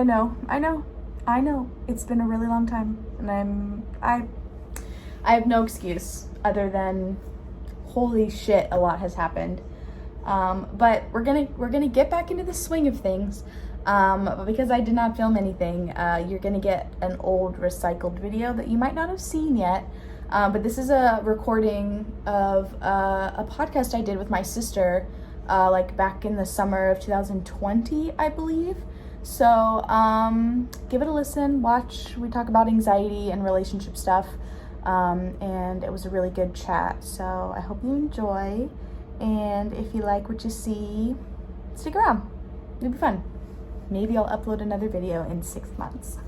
know. It's been a really long time, and I have no excuse other than, holy shit, a lot has happened. But we're gonna get back into the swing of things. But because I did not film anything, you're gonna get an old recycled video that you might not have seen yet. But this is a recording of a podcast I did with my sister, like back in the summer of 2020, I believe. So give it a listen, watch. We talk about anxiety and relationship stuff, and it was a really good chat. So I hope you enjoy, and if you like what you see, stick around. It'll be fun. Maybe I'll upload another video in 6 months.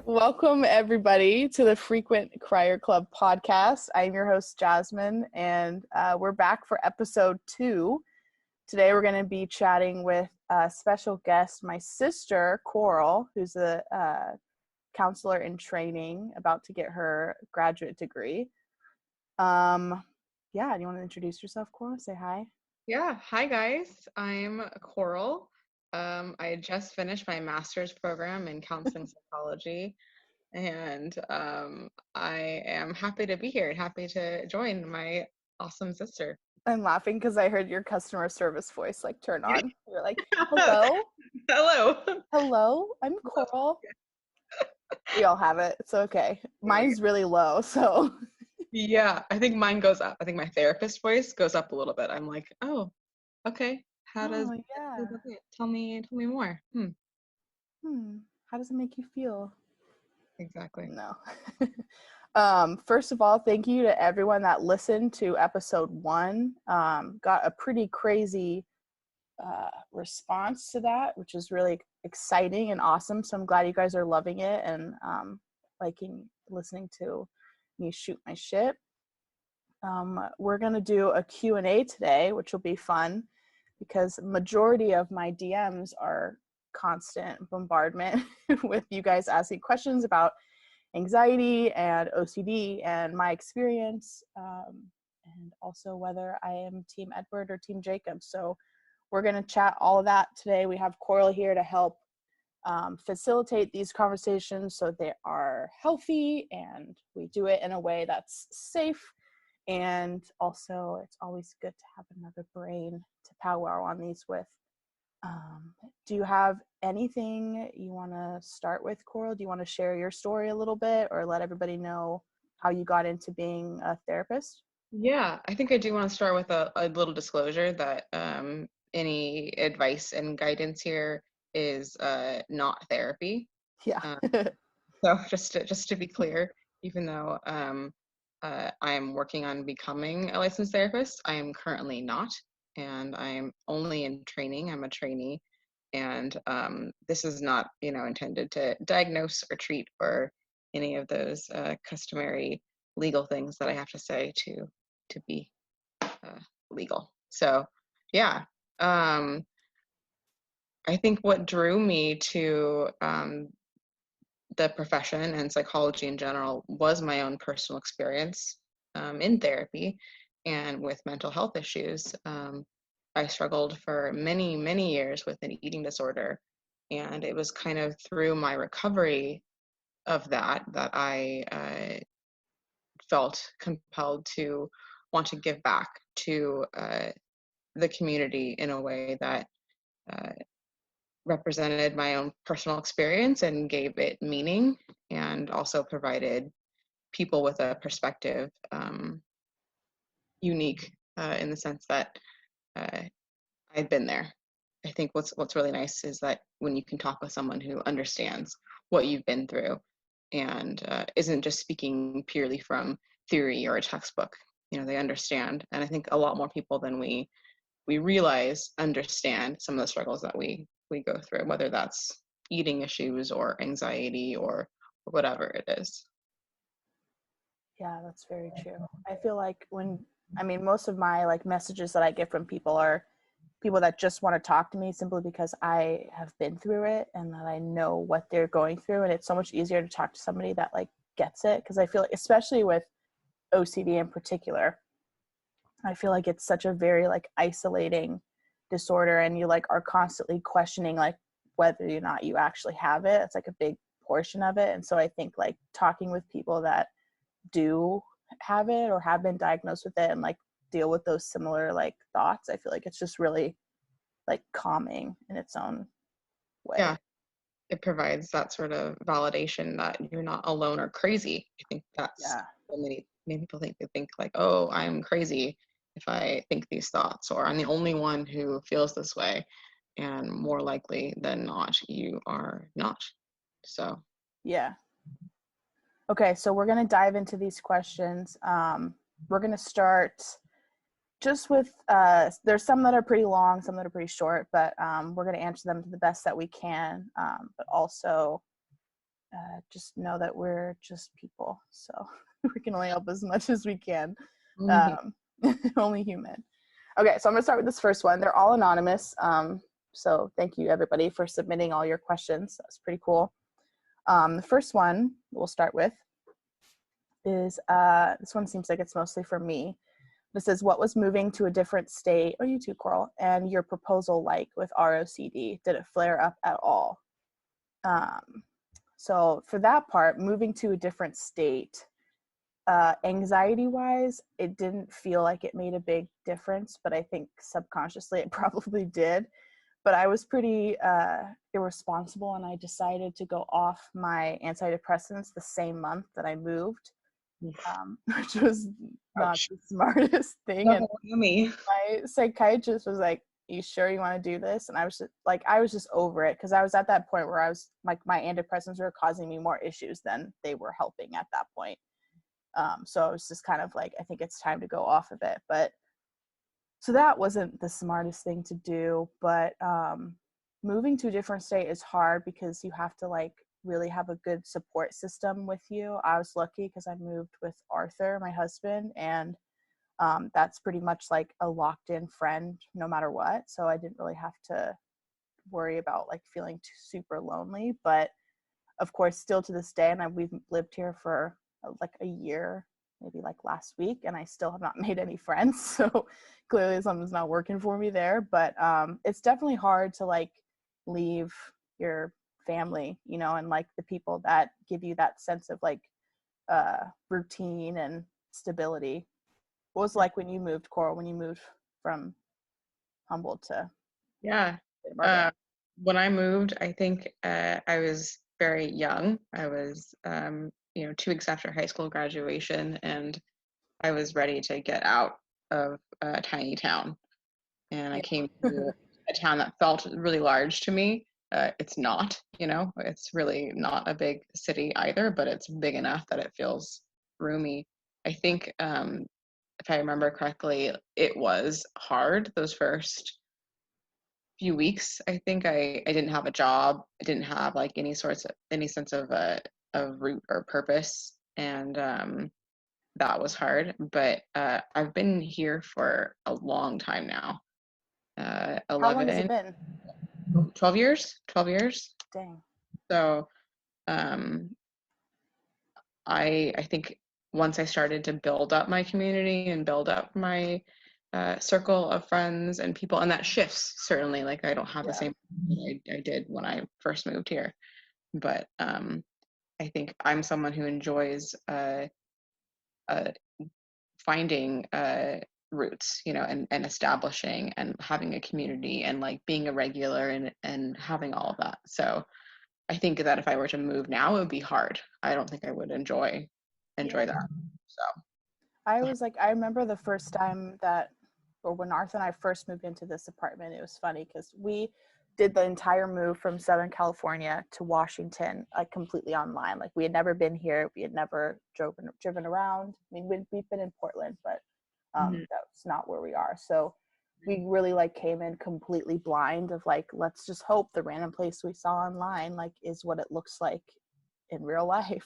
Welcome everybody to the Frequent Crier Club podcast. I'm your host Jasmine, and we're back for episode 2. Today we're going to be chatting with a special guest, my sister Coral, who's a counselor in training, about to get her graduate degree. Do you want to introduce yourself, Coral? Say hi. Yeah, hi guys. I'm Coral. I just finished my master's program in counseling psychology, and I am happy to be here and happy to join my awesome sister. I'm laughing because I heard your customer service voice like turn on. You're like, hello? Hello, I'm Coral. We all have it. It's okay. Mine's really low, so. Yeah, I think mine goes up. I think my therapist voice goes up a little bit. I'm like, oh, okay. How does tell me more? How does it make you feel? Exactly. No. First of all, thank you to everyone that listened to episode 1. Got a pretty crazy response to that, which is really exciting and awesome. So I'm glad you guys are loving it and listening to me shoot my shit. We're gonna do a Q&A today, which will be fun because majority of my DMs are constant bombardment with you guys asking questions about anxiety and OCD and my experience, and also whether I am Team Edward or Team Jacob. So we're going to chat all of that today. We have Coral here to help facilitate these conversations so they are healthy and we do it in a way that's safe. And also, it's always good to have another brain to powwow on these with. Do you have anything you want to start with, Coral? Do you want to share your story a little bit or let everybody know how you got into being a therapist? Yeah, I think I do want to start with a little disclosure that any advice and guidance here is not therapy. Yeah. So just to be clear, even though I'm working on becoming a licensed therapist, I am currently not, and I'm only in training. I'm a trainee, and this is not intended to diagnose or treat or any of those customary legal things that I have to say to be legal. So yeah, I think what drew me to the profession and psychology in general was my own personal experience in therapy and with mental health issues. I struggled for many, many years with an eating disorder, and it was kind of through my recovery of that I felt compelled to want to give back to the community in a way that represented my own personal experience and gave it meaning, and also provided people with a perspective unique in the sense that I've been there. I think what's really nice is that when you can talk with someone who understands what you've been through and isn't just speaking purely from theory or a textbook. They understand, and I think a lot more people than we realize understand some of the struggles that we go through, whether that's eating issues or anxiety or whatever it is. Yeah, that's very true. I feel like most of my messages that I get from people are people that just want to talk to me simply because I have been through it and that I know what they're going through. And it's so much easier to talk to somebody that gets it. Because I feel like, especially with OCD in particular, I feel like it's such a very isolating disorder, and you are constantly questioning whether or not you actually have it. It's like a big portion of it. And so I think like talking with people that do have it or have been diagnosed with it and like deal with those similar like thoughts, I feel like it's just really like calming in its own way. Yeah, it provides that sort of validation that you're not alone or crazy. I think that's what many people think. They think like, oh, I'm crazy if I think these thoughts, or I'm the only one who feels this way. And more likely than not, you are not. So yeah. Okay, so we're going to dive into these questions. We're going to start just with, there's some that are pretty long, some that are pretty short, but we're going to answer them to the best that we can. But also just know that we're just people. So we can only help as much as we can. Only human. Okay, so I'm going to start with this first one. They're all anonymous. So thank you, everybody, for submitting all your questions. That's pretty cool. The first one we'll start with is, this one seems like it's mostly for me. This is, what was moving to a different state, oh, you too, Coral, and your proposal like with ROCD? Did it flare up at all? So for that part, moving to a different state, anxiety-wise, it didn't feel like it made a big difference, but I think subconsciously it probably did. But I was pretty irresponsible, and I decided to go off my antidepressants the same month that I moved, which was not the smartest thing. And my psychiatrist was like, you sure you want to do this? And I was just over it, because I was at that point where I was like, my antidepressants were causing me more issues than they were helping at that point. So I was just kind of like, I think it's time to go off of it. But so that wasn't the smartest thing to do, but moving to a different state is hard because you have to like really have a good support system with you. I was lucky because I moved with Arthur, my husband, and that's pretty much like a locked in friend no matter what. So I didn't really have to worry about like feeling super lonely. But of course, still to this day, and we've lived here for like a year, maybe like last week, and I still have not made any friends. So clearly something's not working for me there. But it's definitely hard to like leave your family, you know, and like the people that give you that sense of like routine and stability. What was it like when you moved, Coral, when you moved from Humboldt to when I moved, I think I was very young. I was 2 weeks after high school graduation, and I was ready to get out of a tiny town. And I came to a town that felt really large to me. It's not, it's really not a big city either, but it's big enough that it feels roomy. I think, if I remember correctly, it was hard those first few weeks. I think I didn't have a job. I didn't have like any sense of root or purpose, and that was hard. But I've been here for a long time now. 11, how long has it been? 12 years. 12 years. Dang. So I think once I started to build up my community and build up my circle of friends and people, and that shifts certainly. Like I don't have the same I did when I first moved here, but I think I'm someone who enjoys finding roots, and establishing and having a community and like being a regular and having all of that. So I think that if I were to move now, it would be hard. I don't think I would enjoy that. So I remember the first time when Arthur and I first moved into this apartment, it was funny because we did the entire move from Southern California to Washington, like completely online. Like we had never been here. We had never driven around. I mean, we've been in Portland, but that's not where we are. So we really like came in completely blind of like, let's just hope the random place we saw online like is what it looks like in real life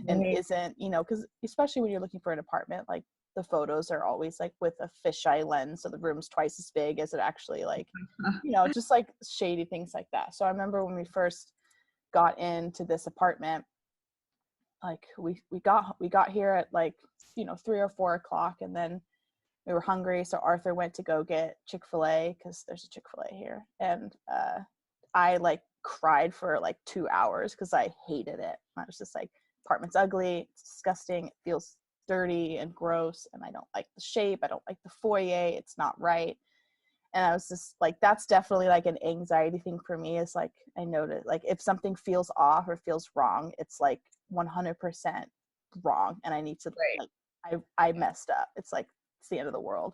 and isn't, because especially when you're looking for an apartment, like the photos are always like with a fisheye lens, so the room's twice as big as it actually like, just like shady things like that. So I remember when we first got into this apartment, like we got here at like 3 or 4 o'clock, and then we were hungry, so Arthur went to go get Chick-fil-A because there's a Chick-fil-A here, and I like cried for like 2 hours because I hated it. I was just like, apartment's ugly, it's disgusting, it feels dirty and gross, and I don't like the shape, I don't like the foyer, it's not right. And I was just like, that's definitely like an anxiety thing for me, is like, I notice like if something feels off or feels wrong, it's like 100% wrong, and I need to like, I messed up. It's like, it's the end of the world.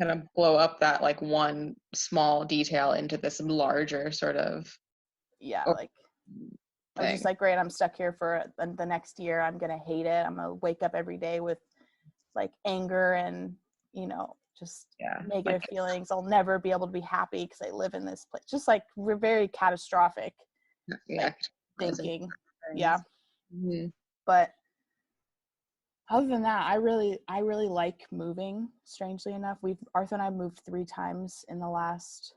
Kind of blow up that like one small detail into this larger sort of like I was just like, great, I'm stuck here for the next year, I'm gonna hate it, I'm gonna wake up every day with like anger and, you know, just negative feelings. I'll never be able to be happy because I live in this place. Just like, we're very catastrophic like, thinking. Mm-hmm. But other than that, I really like moving. Strangely enough, Arthur and I moved 3 times in the last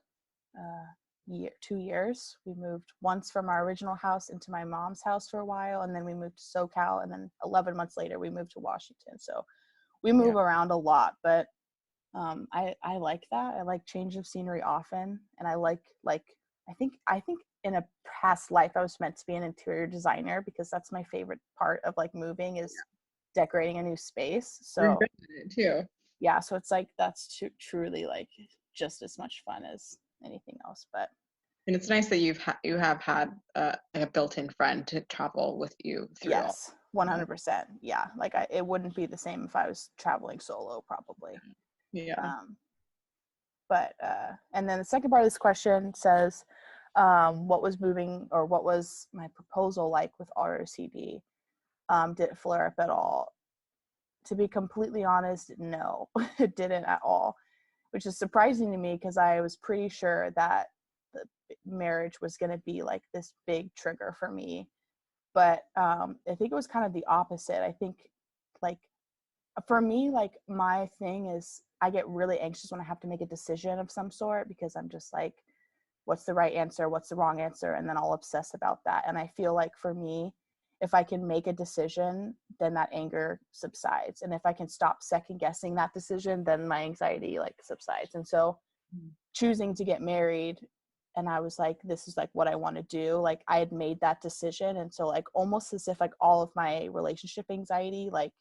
2 years. We moved once from our original house into my mom's house for a while, and then we moved to SoCal, and then 11 months later we moved to Washington. So we move around a lot, but I like that. I like change of scenery often, and I like I think in a past life I was meant to be an interior designer, because that's my favorite part of like moving, is decorating a new space. So too. Yeah, so it's like, that's truly like just as much fun as anything else. But and it's nice that you have had a built-in friend to travel with you through. Yes, 100%. Yeah, like it wouldn't be the same if I was traveling solo, probably. But and then the second part of this question says, what was my proposal like with ROCD? Did it flare up at all? To be completely honest, no, it didn't at all, which is surprising to me, because I was pretty sure that the marriage was going to be like this big trigger for me. But I think it was kind of the opposite. I think, like, for me, like, my thing is, I get really anxious when I have to make a decision of some sort, because I'm just like, what's the right answer? What's the wrong answer? And then I'll obsess about that. And I feel like for me, if I can make a decision, then that anger subsides. And if I can stop second guessing that decision, then my anxiety like subsides. And so choosing to get married, and I was like, this is like what I want to do. Like, I had made that decision. And so like, almost as if like all of my relationship anxiety, like,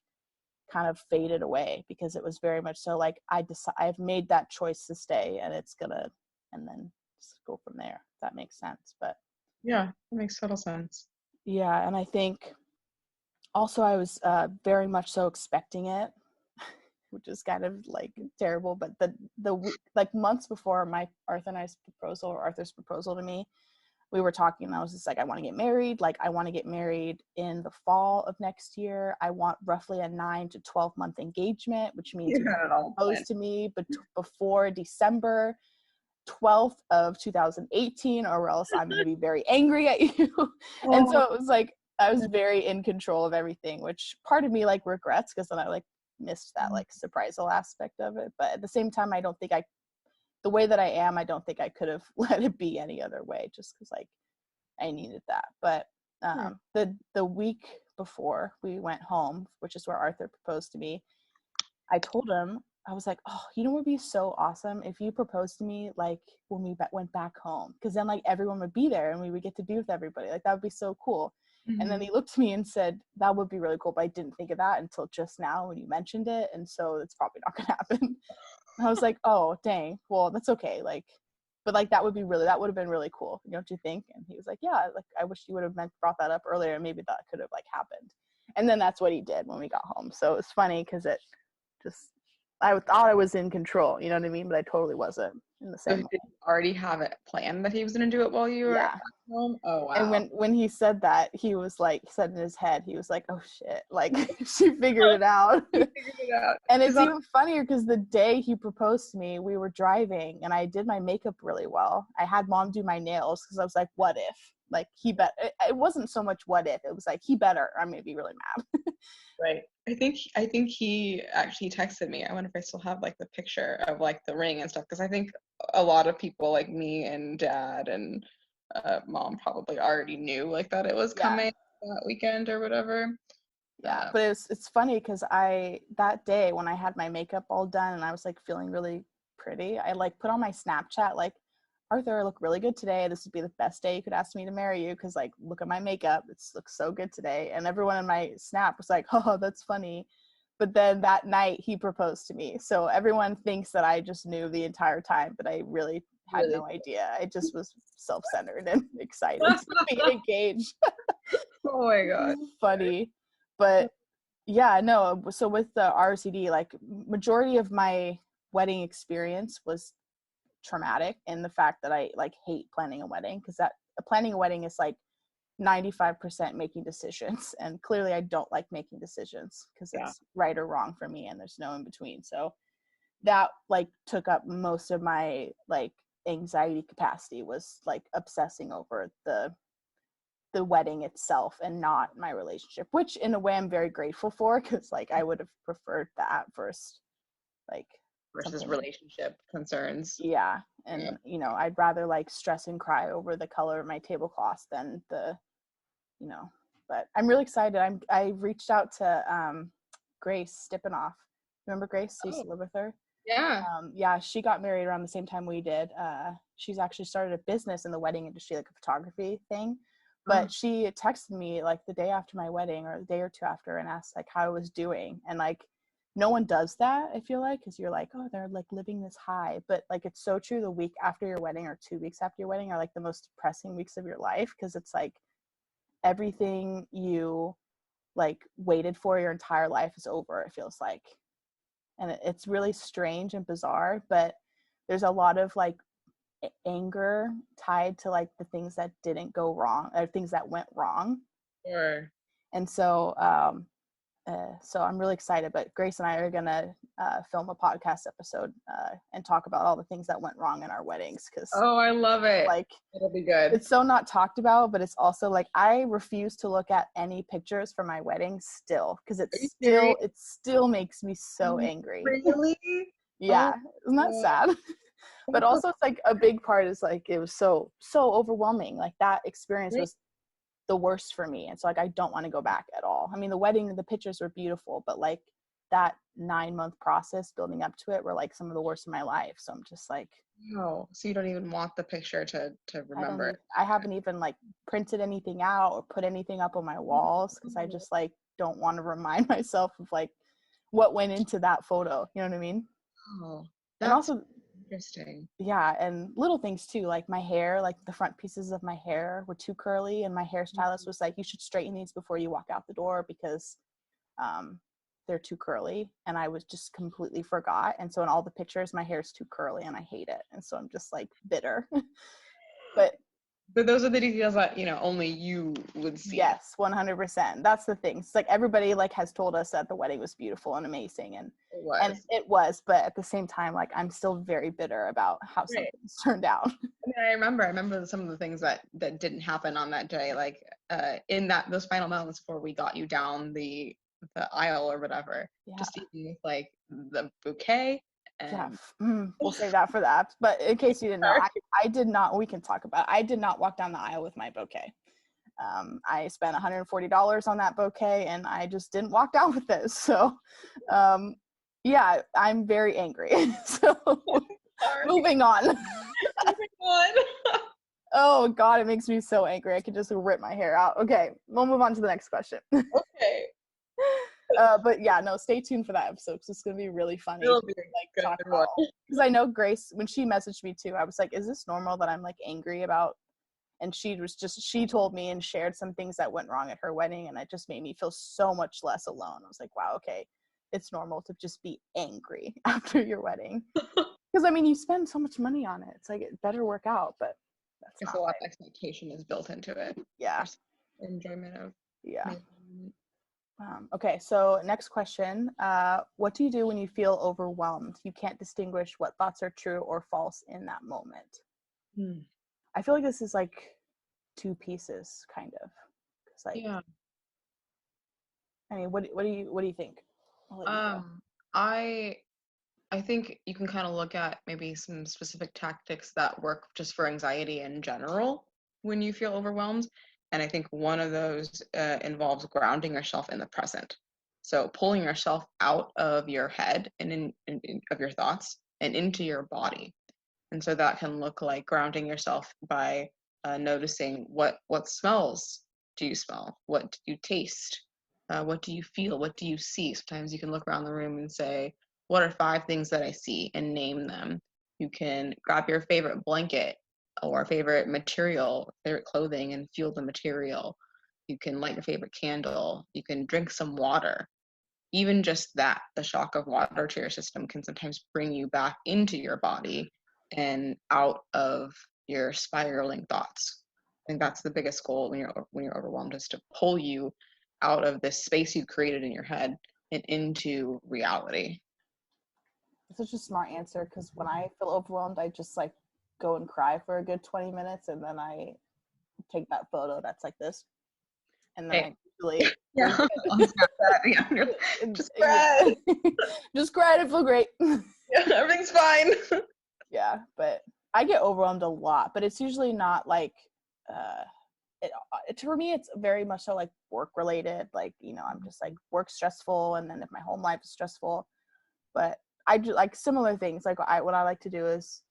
kind of faded away, because it was very much so like, I've made that choice to stay, and it's gonna, and then just go from there. If that makes sense. But yeah, it makes total sense. Yeah, and I think also I was very much so expecting it, which is kind of like terrible. But the like months before Arthur's proposal to me, we were talking, and I was just like, I want to get married. Like, I want to get married in the fall of next year. I want roughly a 9 to 12 month engagement, which means you have to propose to me before December 12th of 2018, or else I'm going to be very angry at you. And so it was like, I was very in control of everything, which part of me like regrets, because then I like missed that like surprisal aspect of it. But at the same time, the way that I am, I don't think I could have let it be any other way, just because like I needed that. But the week before we went home, which is where Arthur proposed to me, I told him, I was like, oh, you know what would be so awesome if you proposed to me like when we went back home, because then like everyone would be there and we would get to be with everybody. Like, that would be so cool. Mm-hmm. And then he looked at me and said, that would be really cool, but I didn't think of that until just now when you mentioned it, and so it's probably not gonna happen. And I was like, oh dang, well that's okay, like, but like that would have been really cool, don't you think? And he was like, yeah, like I wish you would have brought that up earlier, and maybe that could have like happened. And then that's what he did when we got home. So it was funny, because it just, I thought I was in control, you know what I mean? But I totally wasn't in the same way. Did you already have it planned that he was going to do it while you were at home? Oh, wow. And when he said that, he was like, said in his head, he was like, oh shit, like she figured it out. And it's even funnier because the day he proposed to me, we were driving and I did my makeup really well. I had mom do my nails because I was like, what if? Like, it wasn't so much what if, it was like, he better, I'm gonna be really mad. Right. I think he actually texted me. I wonder if I still have like the picture of like the ring and stuff, because I think a lot of people like me and dad and mom probably already knew like that it was coming that weekend or whatever. Yeah, but it's funny because that day when I had my makeup all done and I was like feeling really pretty, I like put on my Snapchat like, Arthur, I look really good today. This would be the best day you could ask me to marry you because, like, look at my makeup. It looks so good today. And everyone in my Snap was like, oh, that's funny. But then that night he proposed to me. So everyone thinks that I just knew the entire time, but I really had no idea. I just was self-centered and excited to be engaged. Oh my God. Funny. But yeah, no. So with the ROCD, like, majority of my wedding experience was traumatic in the fact that I like hate planning a wedding, because planning a wedding is like 95% making decisions, and clearly I don't like making decisions because it's right or wrong for me and there's no in between. So that like took up most of my like anxiety capacity, was like obsessing over the wedding itself and not my relationship, which in a way I'm very grateful for, because like I would have preferred that first, like, Versus something. relationship concerns. Yeah. And you know, I'd rather like stress and cry over the color of my tablecloth than the, you know. But I'm really excited. I reached out to Grace Stippenoff. Remember Grace? I used to live with her. Yeah. Yeah, she got married around the same time we did. She's actually started a business in the wedding industry, like a photography thing. But she texted me like the day after my wedding, or the day or two after, and asked like how I was doing. And like, no one does that, I feel like, because you're like, oh, they're like living this high. But like, it's so true. The week after your wedding or 2 weeks after your wedding are like the most depressing weeks of your life, because it's like everything you like waited for your entire life is over, it feels like. And it's really strange and bizarre, but there's a lot of like anger tied to like the things that didn't go wrong, or things that went wrong. Sure. And so so I'm really excited. But Grace and I are gonna film a podcast episode and talk about all the things that went wrong in our weddings, because I love it. like, it'll be good. it's so not talked about, but it's also like I refuse to look at any pictures from my wedding still, because it still makes me so angry. Really? Yeah. Isn't that sad? But also it's like a big part is like it was so overwhelming. Like that experience was the worst for me, and so like I don't want to go back at all. I mean, the wedding, the pictures were beautiful, but like that 9-month process building up to it were like some of the worst of my life. So I'm just like, no. So you don't even want the picture to remember it? I haven't even like printed anything out or put anything up on my walls, because I just like don't want to remind myself of like what went into that photo. You know what I mean? Oh, and also interesting. Yeah, and little things too, like my hair, like the front pieces of my hair were too curly, and my hairstylist was like, you should straighten these before you walk out the door, because they're too curly. And I was just completely forgot, and so in all the pictures my hair is too curly and I hate it, and so I'm just like bitter. but those are the details that, you know, only you would see. Yes, 100%. That's the thing. It's like everybody like has told us that the wedding was beautiful and amazing, and it was, but at the same time, like I'm still very bitter about how some things turned out. I mean, I remember some of the things that didn't happen on that day, like in those final moments before we got you down the aisle or whatever. Yeah. Just even with like the bouquet. We'll save that for that. But in case you didn't know, I did not. We can talk about it. I did not walk down the aisle with my bouquet. I spent $140 on that bouquet, and I just didn't walk down with it. So, yeah, I'm very angry. So, moving on. Oh God, it makes me so angry. I could just rip my hair out. Okay, we'll move on to the next question. Okay. But yeah, no, stay tuned for that episode, because it's gonna be really funny. It'll be like talk about, because I know Grace, when she messaged me too, I was like, is this normal that I'm like angry about? And she told me and shared some things that went wrong at her wedding, and it just made me feel so much less alone. I was like, wow, okay, it's normal to just be angry after your wedding. Because I mean, you spend so much money on it, it's like it better work out, but it's a lot of expectation is built into it. Yeah. Enjoyment of. Yeah. Okay, so next question. What do you do when you feel overwhelmed? You can't distinguish what thoughts are true or false in that moment. I feel like this is like two pieces, kind of. Like, yeah. I mean, what do you think? I think you can kind of look at maybe some specific tactics that work just for anxiety in general when you feel overwhelmed. And I think one of those involves grounding yourself in the present. So pulling yourself out of your head and of your thoughts and into your body. And so that can look like grounding yourself by noticing what smells do you smell? What do you taste? What do you feel? What do you see? Sometimes you can look around the room and say, what are 5 things that I see, and name them. You can grab your favorite blanket or favorite material, favorite clothing, and feel the material. You can light your favorite candle. You can drink some water. Even just that, the shock of water to your system can sometimes bring you back into your body and out of your spiraling thoughts. I think that's the biggest goal when you're overwhelmed, is to pull you out of this space you created in your head and into reality. It's such a smart answer, because when I feel overwhelmed, I just like go and cry for a good 20 minutes, and then I take that photo that's like this, and then I usually yeah, just cry. Just cry and feel great. Yeah, everything's fine. Yeah, but I get overwhelmed a lot, but it's usually not like for me it's very much so like work related, like, you know, I'm just like work stressful, and then if my home life is stressful. But I do like similar things. Like what I like to do is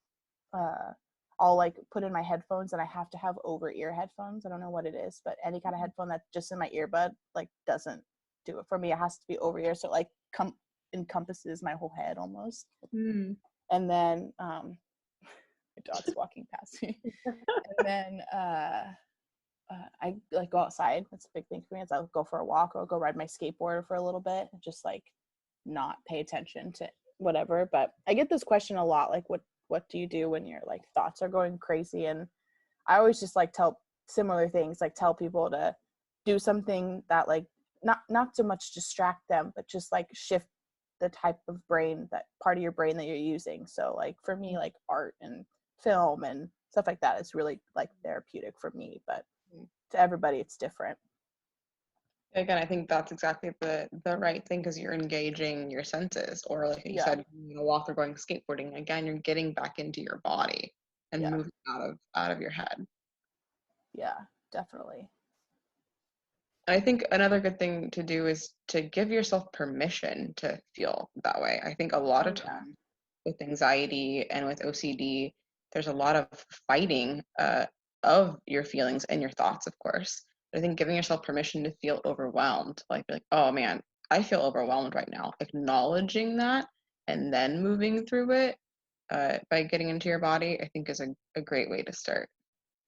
I'll like put in my headphones, and I have to have over ear headphones. I don't know what it is, but any kind of headphone that's just in my earbud like doesn't do it for me. It has to be over ear, so it like encompasses my whole head almost. And then my dog's walking past me. And then I like go outside. That's a big thing for me. Is I'll go for a walk, or I'll go ride my skateboard for a little bit, and just like not pay attention to whatever. But I get this question a lot, like what do you do when your like thoughts are going crazy? And I always just like tell similar things, like tell people to do something that like not so much distract them, but just like shift the type of brain, that part of your brain that you're using. So like for me, like art and film and stuff like that is really like therapeutic for me, but to everybody it's different. Again, I think that's exactly the right thing, because you're engaging your senses, or like you said, you know, walk or going skateboarding. Again, you're getting back into your body and moving out of your head. Yeah, definitely. And I think another good thing to do is to give yourself permission to feel that way. I think a lot of times with anxiety and with OCD, there's a lot of fighting of your feelings and your thoughts, of course. But I think giving yourself permission to feel overwhelmed, like oh man, I feel overwhelmed right now. Acknowledging that and then moving through it by getting into your body, I think is a great way to start.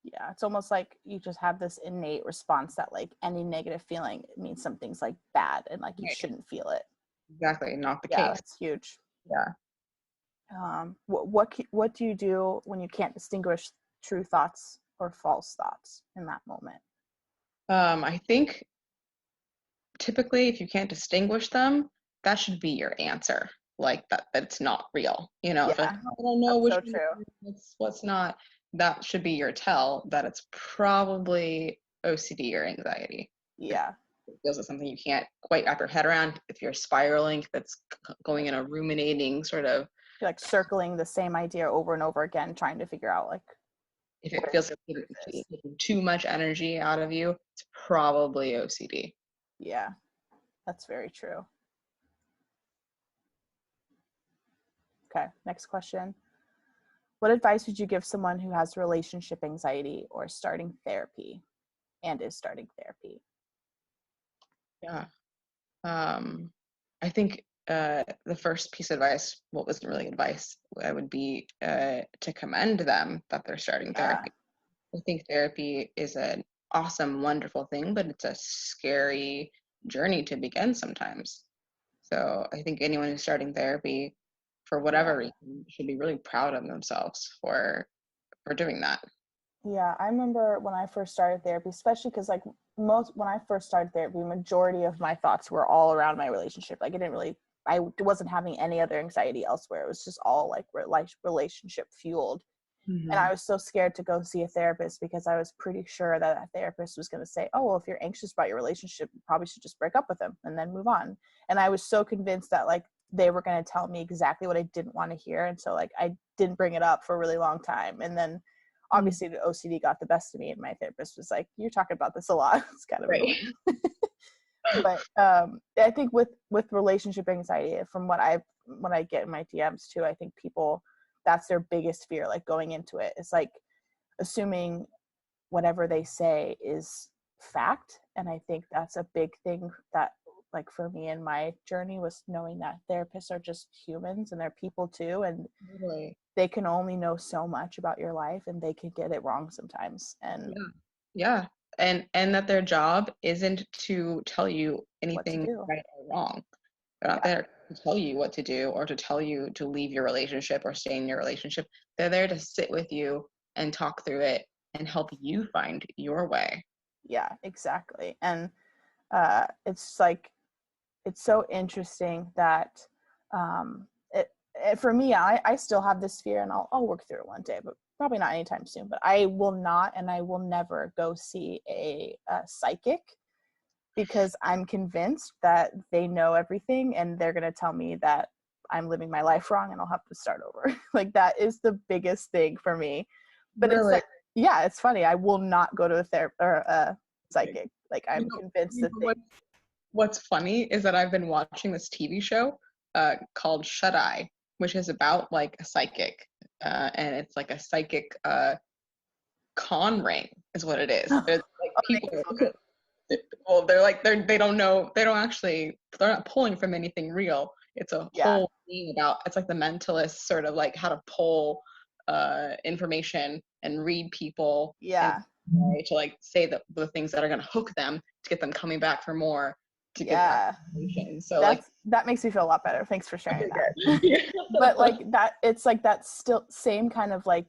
Yeah, it's almost like you just have this innate response that like any negative feeling means something's like bad, and like you shouldn't feel it. Exactly, not the case. Yeah, that's huge. Yeah. What do you do when you can't distinguish true thoughts or false thoughts in that moment? I think typically if you can't distinguish them, that should be your answer. Like that it's not real. You know, if like, I don't know which what's not, that should be your tell that it's probably OCD or anxiety. Yeah. It feels like something you can't quite wrap your head around. If you're spiraling, if it's going in a ruminating sort of, you're like circling the same idea over and over again, trying to figure out like if it feels like it's taking too much energy out of you, it's probably OCD. Yeah, that's very true. Okay, next question. What advice would you give someone who has relationship anxiety or starting therapy and is starting therapy? Yeah. I think the first piece of advice, what wasn't really advice, would be to commend them that they're starting therapy. I think therapy is an awesome, wonderful thing, but it's a scary journey to begin sometimes. So I think anyone who's starting therapy, for whatever reason, should be really proud of themselves for doing that. Yeah, I remember when I first started therapy, especially because like when I first started therapy, majority of my thoughts were all around my relationship. Like I wasn't having any other anxiety elsewhere. It was just all like relationship fueled. Mm-hmm. And I was so scared to go see a therapist because I was pretty sure that a therapist was going to say, oh, well, if you're anxious about your relationship, you probably should just break up with him and then move on. And I was so convinced that like they were going to tell me exactly what I didn't want to hear. And so like I didn't bring it up for a really long time. And then obviously the OCD got the best of me, and my therapist was like, you're talking about this a lot. It's kind of annoying. But I think with relationship anxiety, from what I get in my DMs too, I think people that's their biggest fear, like going into it. It's like assuming whatever they say is fact. And I think that's a big thing that, like, for me in my journey, was knowing that therapists are just humans and they're people too, and Really. they can only know so much about your life and they can get it wrong sometimes. And Yeah. And that their job isn't to tell you what to anything do. right or wrong. They're not there to tell you what to do or to tell you to leave your relationship or stay in your relationship. They're there to sit with you and talk through it and help you find your way. Yeah, exactly. And it's like, it's so interesting that it for me, I still have this fear, and I'll work through it one day, but probably not anytime soon. But I will not, and I will never go see a psychic, because I'm convinced that they know everything and they're going to tell me that I'm living my life wrong and I'll have to start over. Like, that is the biggest thing for me. But Really? it's like, yeah, it's funny. I will not go to a therapist or a psychic. Like, I'm convinced that What's funny is that I've been watching this TV show called Shut Eye, which is about like a psychic, and it's like a psychic con ring is what it is. There's like people. Well, they don't know, they're not pulling from anything real. It's a whole thing about, it's like the mentalist sort of like how to pull information and read people. Yeah. And to like say the things that are going to hook them to get them coming back for more, to get that information. So that makes me feel a lot better. Thanks for sharing that. But like that, it's like that still same kind of like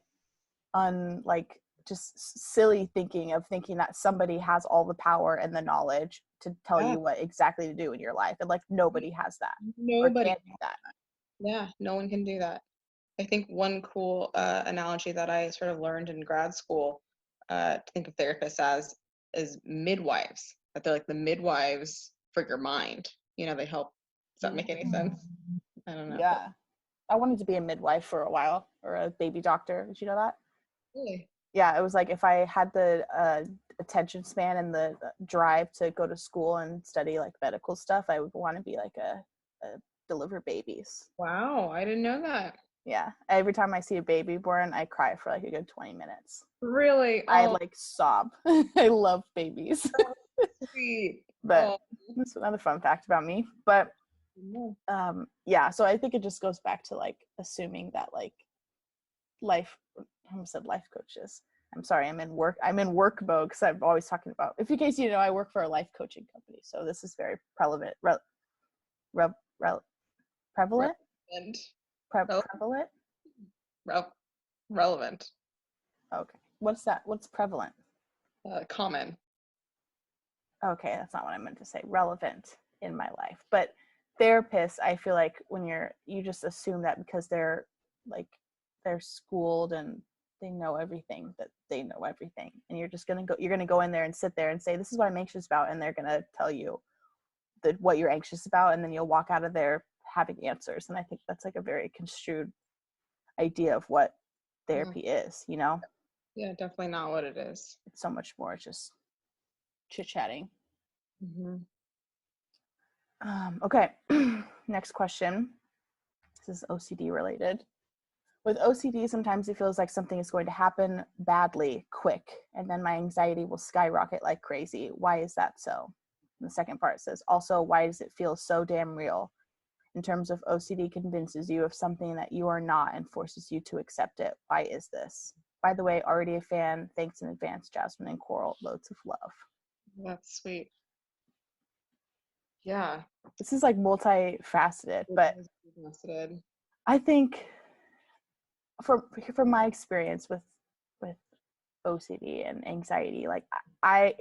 like just silly thinking that somebody has all the power and the knowledge to tell you what exactly to do in your life, and like nobody has that. Nobody can do that. Yeah, no one can do that. I think one cool analogy that I sort of learned in grad school to think of therapists as is midwives. That they're like the midwives for your mind. You know, they help. Does that make any sense? I don't know. Yeah, I wanted to be a midwife for a while, or a baby doctor. Did you know that? Really? Yeah, it was like if I had the attention span and the drive to go to school and study like medical stuff, I would want to be like a deliver babies. Wow, I didn't know that. Yeah, every time I see a baby born, I cry for like a good 20 minutes. Really? I like sob. I love babies. Sweet. But that's another fun fact about me. But yeah, so I think it just goes back to like assuming that like life, I almost said life coaches. I'm sorry, I'm in work mode, because I'm always talking about, if in case you know, I work for a life coaching company, so this is very prevalent. Relevant. Okay, what's that? What's prevalent? Common. Okay, that's not what I meant to say. Relevant in my life. But therapists, I feel like when you just assume that because they're schooled and they know everything, that they know everything, and you're gonna go in there and sit there and say, this is what I'm anxious about, and they're gonna tell you what you're anxious about, and then you'll walk out of there having answers. And I think that's like a very construed idea of what therapy is, you know? Yeah, definitely not what it is. It's so much more just chit-chatting. Okay. Next question. This is OCD related. With OCD, sometimes it feels like something is going to happen badly, quick, and then my anxiety will skyrocket like crazy. Why is that so? And the second part says, also, why does it feel so damn real? In terms of OCD convinces you of something that you are not and forces you to accept it. Why is this? By the way, already a fan. Thanks in advance, Jasmine and Coral. Loads of love. That's sweet. Yeah. This is like multifaceted, but I think from my experience with OCD and anxiety, like I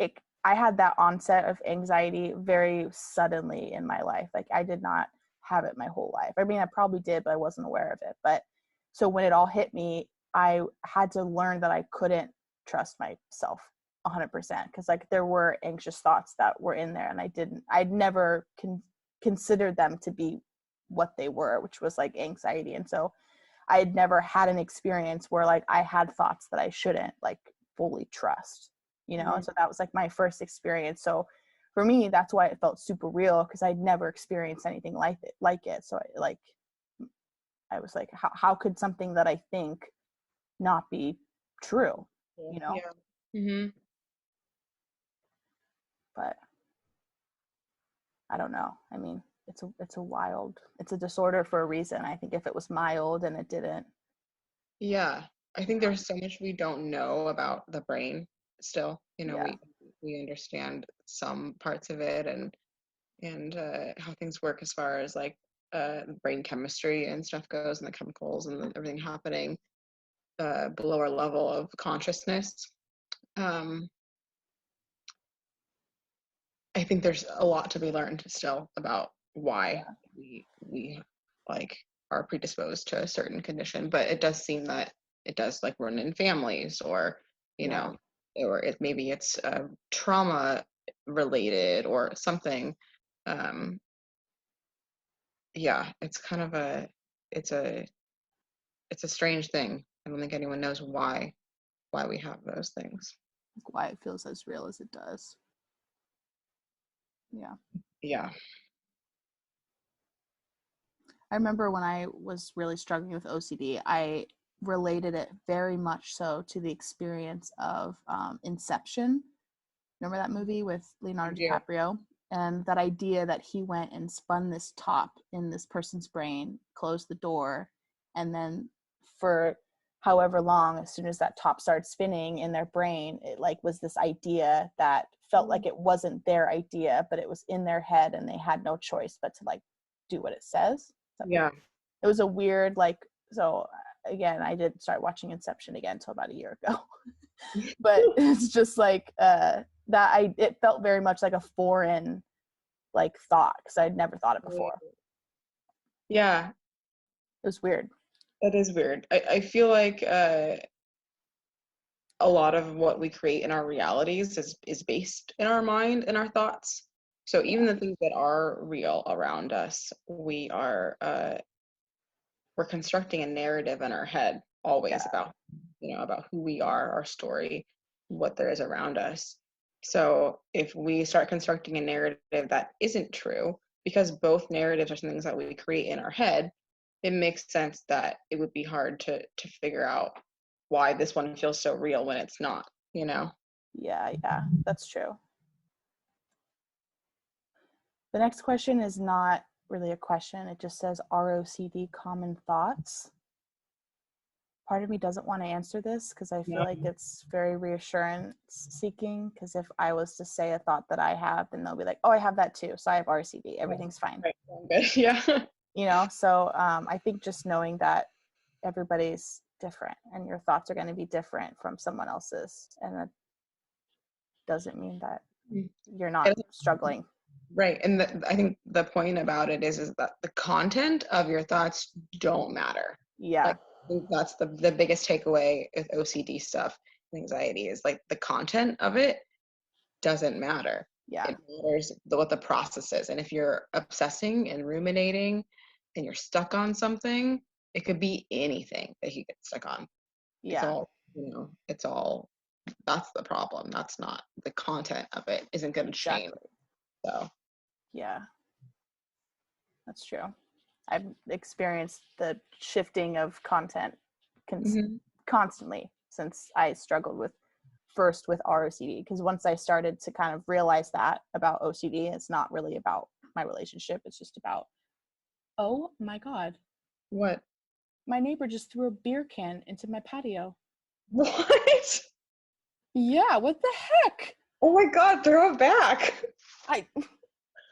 had that onset of anxiety very suddenly in my life. Like I did not have it my whole life. I mean, I probably did, but I wasn't aware of it. But so when it all hit me, I had to learn that I couldn't trust myself 100%, because like there were anxious thoughts that were in there, and I'd never considered them to be what they were, which was like anxiety. And so I had never had an experience where like I had thoughts that I shouldn't like fully trust, you know? And so that was like my first experience. So for me, that's why it felt super real, because I'd never experienced anything like it. So I was like, how could something that I think not be true, you know? Yeah. Mm-hmm. But I don't know. I mean, it's a disorder for a reason. I think if it was mild and it didn't. Yeah. I think there's so much we don't know about the brain still. Yeah. We understand some parts of it and how things work as far as like brain chemistry and stuff goes and the chemicals and everything happening below our level of consciousness. I think there's a lot to be learned still about why we like are predisposed to a certain condition, but it does seem that it does like run in families, or or maybe it's trauma related or something. Um, yeah, it's kind of it's a it's a strange thing. I don't think anyone knows why we have those things. Like why it feels as real as it does. Yeah. Yeah. I remember when I was really struggling with OCD, I related it very much so to the experience of Inception. Remember that movie with Leonardo DiCaprio? And that idea that he went and spun this top in this person's brain, closed the door, and then for however long, as soon as that top started spinning in their brain, it like was this idea that felt like it wasn't their idea, but it was in their head and they had no choice but to like do what it says. Yeah. It was a weird, like, so again, I didn't start watching Inception again until about a year ago. But it's just like it felt very much like a foreign like thought because I'd never thought it before. Yeah. It was weird. That is weird. I feel like a lot of what we create in our realities is based in our mind and our thoughts. So even the things that are real around us, we're constructing a narrative in our head always about who we are, our story, what there is around us. So if we start constructing a narrative that isn't true, because both narratives are things that we create in our head, it makes sense that it would be hard to figure out why this one feels so real when it's not, Yeah, that's true. The next question is not really a question. It just says ROCD common thoughts. Part of me doesn't want to answer this because I feel like it's very reassurance seeking, because if I was to say a thought that I have, then they'll be like, oh, I have that too, so I have RCD, everything's fine. Right. Good. Yeah. So I think just knowing that everybody's different and your thoughts are going to be different from someone else's, and that doesn't mean that you're not struggling. Right. And I think the point about it is that the content of your thoughts don't matter. Yeah. Like, I think that's the biggest takeaway with OCD stuff, anxiety, is like the content of it doesn't matter. Yeah. It matters what the process is. And if you're obsessing and ruminating and you're stuck on something, it could be anything that you get stuck on. Yeah. It's all that's the problem. That's not the content of it isn't going to change. So yeah, that's true. I've experienced the shifting of content constantly since I struggled with ROCD, because once I started to kind of realize that about OCD, it's not really about my relationship. It's just about, oh my God. What? My neighbor just threw a beer can into my patio. What? Yeah, what the heck? Oh my God, throw it back.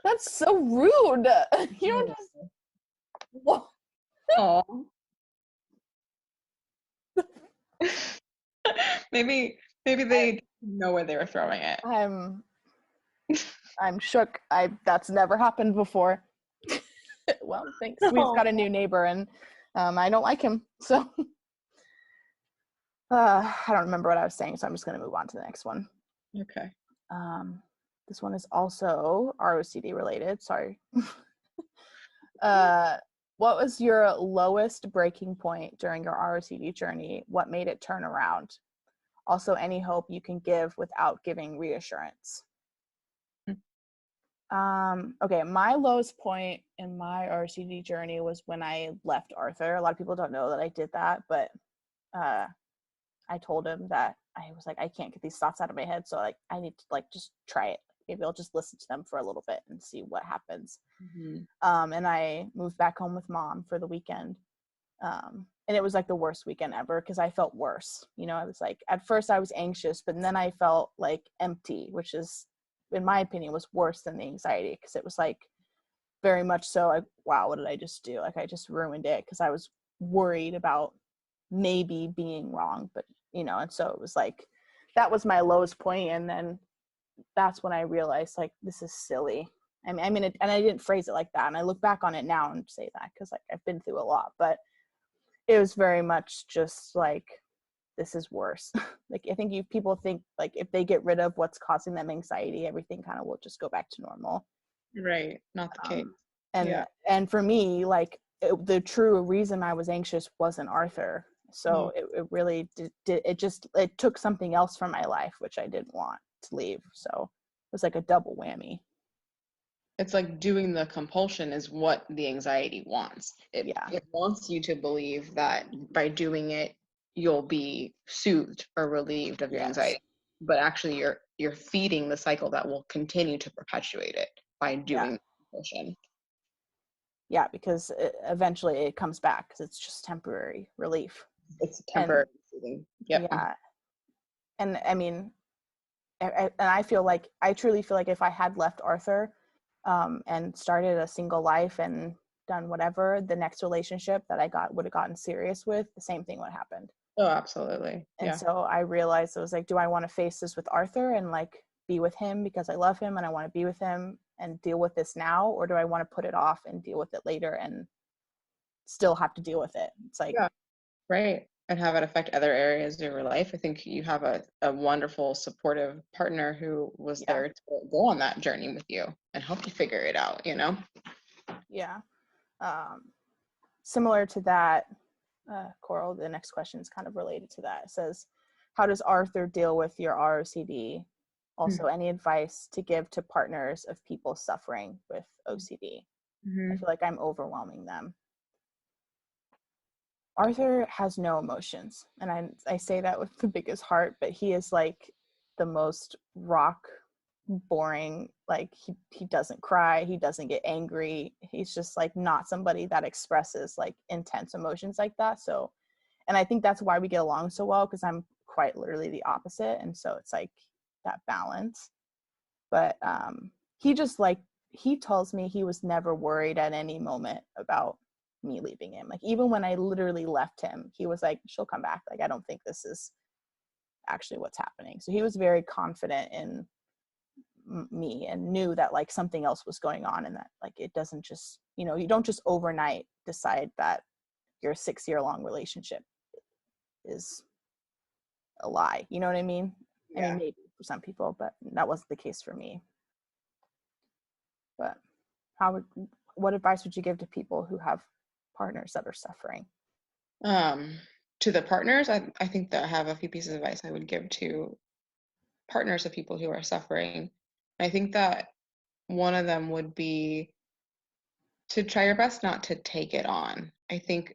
That's so rude. You don't just... Whoa. Oh. Maybe they know where they were throwing it. I'm shook. That's never happened before. Well, thanks. We've got a new neighbor, and I don't like him. So I don't remember what I was saying, so I'm just going to move on to the next one. Okay. This one is also ROCD related. Sorry. What was your lowest breaking point during your ROCD journey? What made it turn around? Also, any hope you can give without giving reassurance. Okay, my lowest point in my RCD journey was when I left Arthur. A lot of people don't know that I did that, but I told him that I was like, I can't get these thoughts out of my head, so like I need to like just try it. Maybe I'll just listen to them for a little bit and see what happens. And I moved back home with mom for the weekend. And it was like the worst weekend ever because I felt worse. You know, I was like, at first I was anxious, but then I felt like empty, which is, in my opinion, was worse than the anxiety because it was like very much so like, wow, what did I just do? Like I just ruined it because I was worried about maybe being wrong, but you know, and so it was like, that was my lowest point. And then that's when I realized like, this is silly. I mean, and I didn't phrase it like that. And I look back on it now and say that because like I've been through a lot, but it was very much just like, this is worse. Like I think people think like if they get rid of what's causing them anxiety, everything kind of will just go back to normal. Right, not the case. And for me, like the true reason I was anxious wasn't Arthur. So it really it took something else from my life, which I didn't want to leave. So it was like a double whammy. It's like doing the compulsion is what the anxiety wants. It wants you to believe that by doing it, you'll be soothed or relieved of your anxiety. But actually, you're feeding the cycle that will continue to perpetuate it by doing the compulsion. Yeah, because eventually it comes back because it's just temporary relief. It's temporary soothing. Yep. Yeah. And I mean, and I feel like, I truly feel like if I had left Arthur and started a single life and done whatever, the next relationship that I would have gotten serious with, the same thing would have happened. Oh, absolutely. And so I realized, I was like, do I want to face this with Arthur and like be with him because I love him and I want to be with him and deal with this now? Or do I want to put it off and deal with it later and still have to deal with it? It's like, right. And have it affect other areas of your life. I think you have a wonderful, supportive partner who was there to go on that journey with you and help you figure it out, you know? Yeah. Similar to that, Coral, the next question is kind of related to that. It says, how does Arthur deal with your ROCD? Also, any advice to give to partners of people suffering with OCD? I feel like I'm overwhelming them. Arthur has no emotions, and I say that with the biggest heart, but he is like the most rock boring, like he doesn't cry, he doesn't get angry, he's just like not somebody that expresses like intense emotions like that. So, and I think that's why we get along so well, because I'm quite literally the opposite, and so it's like that balance. But he just like, he tells me he was never worried at any moment about me leaving him. Like even when I literally left him, he was like, she'll come back, like I don't think this is actually what's happening. So he was very confident in me and knew that like something else was going on, and that like it doesn't just, you know, you don't just overnight decide that your 6-year-long relationship is a lie, you know what I mean? I mean, maybe for some people, but that wasn't the case for me. But what advice would you give to people who have partners that are suffering? To the partners, I think that I have a few pieces of advice I would give to partners of people who are suffering. I think that one of them would be to try your best not to take it on. I think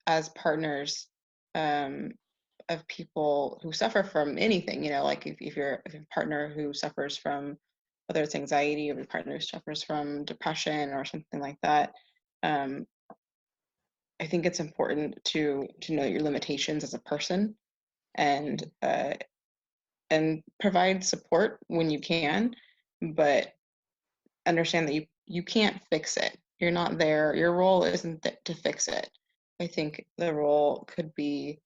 as partners of people who suffer from anything, you know, like if you're a partner who suffers from, whether it's anxiety, or your partner who suffers from depression or something like that, I think it's important to know your limitations as a person and provide support when you can, but understand that you can't fix it. You're not there. Your role isn't to fix it. I think the role could be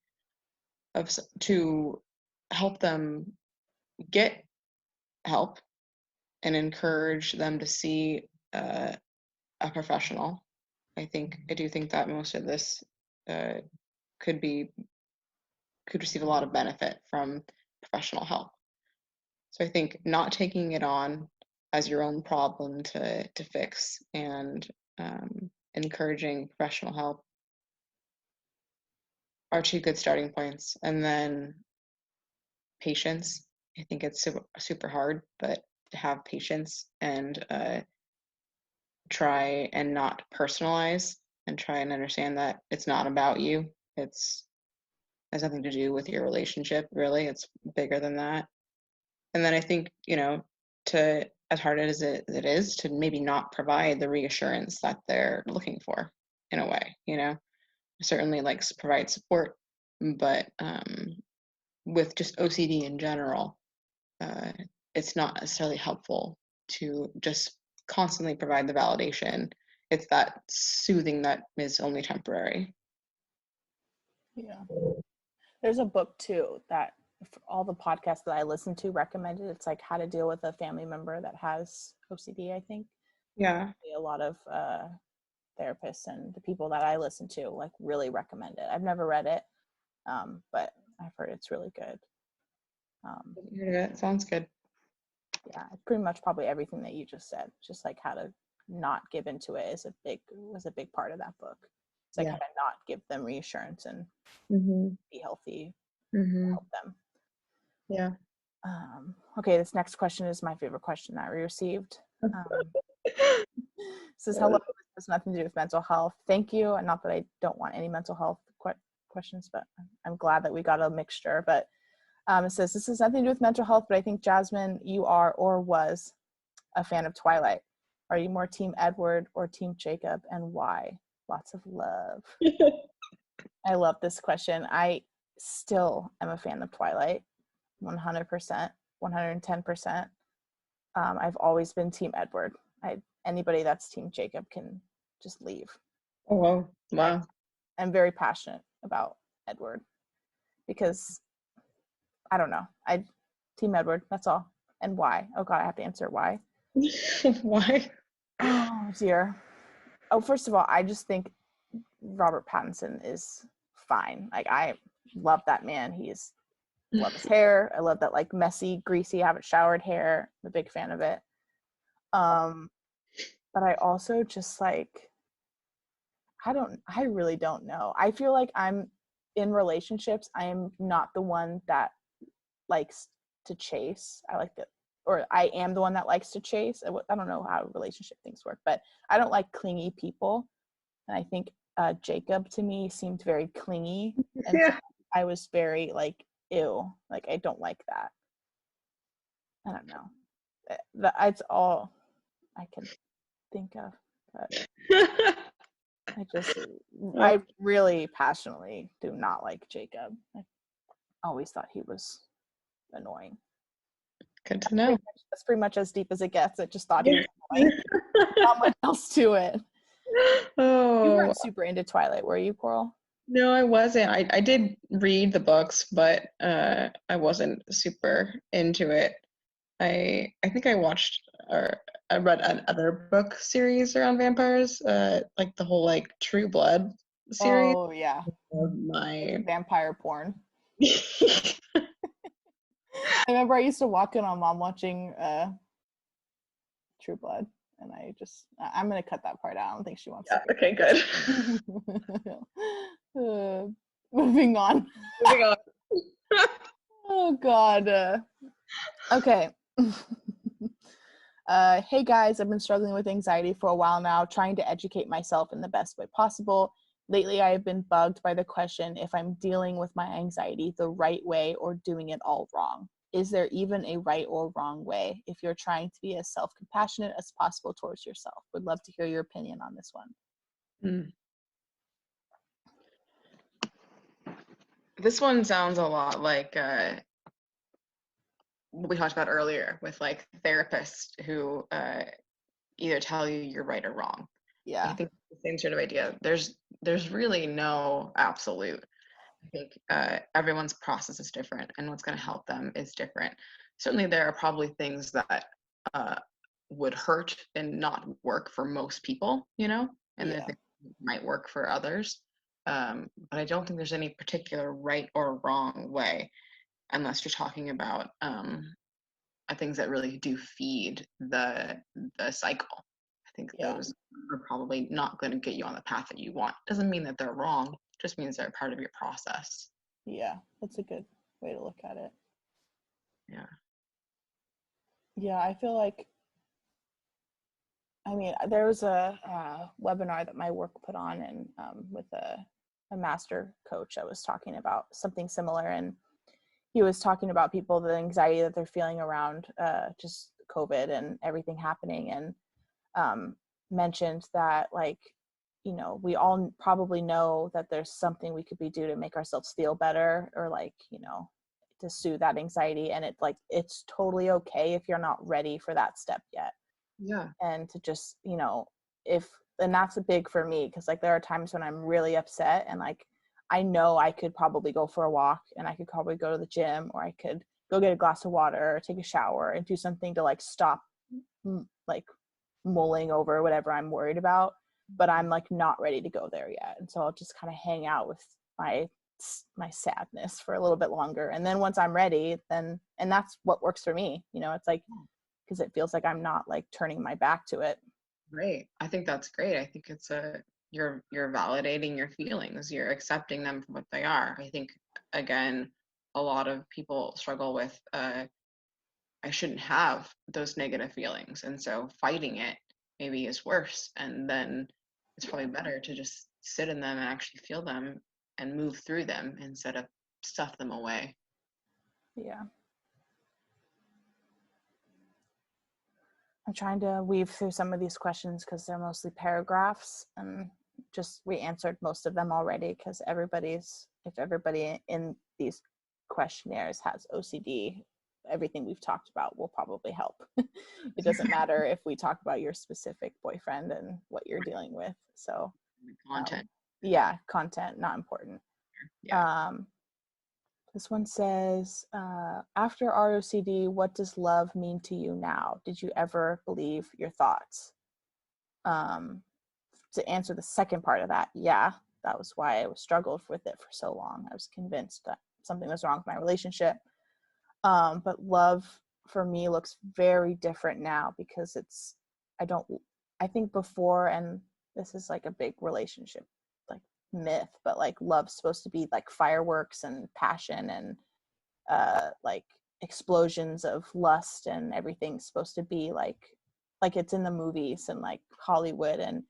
to help them get help and encourage them to see a professional. I do think that most of this could receive a lot of benefit from professional help. So I think not taking it on as your own problem to fix, and encouraging professional help are two good starting points. And then patience. I think it's super, super hard, but to have patience and try and not personalize and try and understand that it's not about you. Has nothing to do with your relationship, really. It's bigger than that. And then I think, to as hard as it is to maybe not provide the reassurance that they're looking for in a way, certainly like provide support, but with just OCD in general, it's not necessarily helpful to just constantly provide the validation. It's that soothing that is only temporary. Yeah. There's a book too that all the podcasts that I listen to recommended. It's like how to deal with a family member that has OCD, I think. Yeah. A lot of therapists and the people that I listen to like really recommend it. I've never read it, but I've heard it's really good. That sounds good. Yeah, pretty much probably everything that you just said. Just like how to not give into it was a big part of that book. It's like how to not give them reassurance and be healthy, help them. Yeah. Okay, this next question is my favorite question that we received. Says, hello, this has nothing to do with mental health. Thank you. And not that I don't want any mental health questions, but I'm glad that we got a mixture. But it says, this has nothing to do with mental health, but I think, Jasmine, you are or was a fan of Twilight. Are you more Team Edward or Team Jacob, and why? Lots of love. I love this question. I still am a fan of Twilight, 100%, 110%. I've always been Team Edward. Anybody that's Team Jacob can just leave. Oh, wow. I'm very passionate about Edward because I don't know. Team Edward, that's all. And why? Oh God, I have to answer why. Why? Oh dear. Oh, first of all, I just think Robert Pattinson is fine. Like, I love that man. Love his hair. I love that like messy, greasy, haven't showered hair. I'm a big fan of it. But I also just like, I really don't know. I feel like I'm in relationships. I am not the one that likes to chase. I am the one that likes to chase. I don't know how relationship things work, but I don't like clingy people. And I think Jacob to me seemed very clingy. And so I was very like, ew, like I don't like that. I don't know. That's all I can think of. But I really passionately do not like Jacob. I always thought he was annoying. Good to know. That's pretty much as deep as it gets. I just thought he was annoying. Not much else to it. Oh. You weren't super into Twilight, were you, Coral? No, I wasn't. I did read the books, but I wasn't super into it. I think I watched or I read another book series around vampires, like the whole like True Blood series. Oh yeah. My vampire porn. I remember I used to walk in on Mom watching True Blood, and I'm gonna cut that part out. I don't think she wants to. Okay, good. Moving on. Oh God. Okay. Hey guys, I've been struggling with anxiety for a while now, trying to educate myself in the best way possible. Lately, I have been bugged by the question if I'm dealing with my anxiety the right way or doing it all wrong. Is there even a right or wrong way if you're trying to be as self-compassionate as possible towards yourself? Would love to hear your opinion on this one. This one sounds a lot like what we talked about earlier with like therapists who either tell you you're right or wrong. Yeah. I think the same sort of idea. There's really no absolute. I think everyone's process is different, and what's going to help them is different. Certainly, there are probably things that would hurt and not work for most people, and there are things that might work for others. But I don't think there's any particular right or wrong way, unless you're talking about things that really do feed the cycle. I think those are probably not going to get you on the path that you want. Doesn't mean that they're wrong, just means they're part of your process. Yeah, that's a good way to look at it. Yeah. Yeah, I feel like I mean, there was a webinar that my work put on, and with a master coach that was talking about something similar, and he was talking about people, the anxiety that they're feeling around just COVID and everything happening, and mentioned that, like, you know, we all probably know that there's something we could be do to make ourselves feel better, or like, you know, to soothe that anxiety, and it's totally okay if you're not ready for that step yet. Yeah. And to just, you know, and that's a big for me, because like there are times when I'm really upset, and like I know I could probably go for a walk, and I could probably go to the gym, or I could go get a glass of water or take a shower and do something to like stop like mulling over whatever I'm worried about, but I'm like not ready to go there yet. And so I'll just kind of hang out with my sadness for a little bit longer, and then once I'm ready, then, and that's what works for me, you know, it's like, because it feels like I'm not like turning my back to it. Great. I think that's great. I think it's you're validating your feelings. You're accepting them for what they are. I think, again, a lot of people struggle with I shouldn't have those negative feelings, and so fighting it maybe is worse. And then it's probably better to just sit in them and actually feel them and move through them instead of stuff them away. Yeah. I'm trying to weave through some of these questions because they're mostly paragraphs, and just we answered most of them already, because if everybody in these questionnaires has OCD, everything we've talked about will probably help. It doesn't matter if we talk about your specific boyfriend and what you're dealing with. So Content. yeah, content, not important. Yeah. This one says, after ROCD, what does love mean to you now? Did you ever believe your thoughts? To answer the second part of that, yeah, that was why I struggled with it for so long. I was convinced that something was wrong with my relationship. But love for me looks very different now, because I think before, and this is like a big relationship like myth, but like love's supposed to be like fireworks and passion and like explosions of lust, and everything's supposed to be like it's in the movies and like Hollywood. And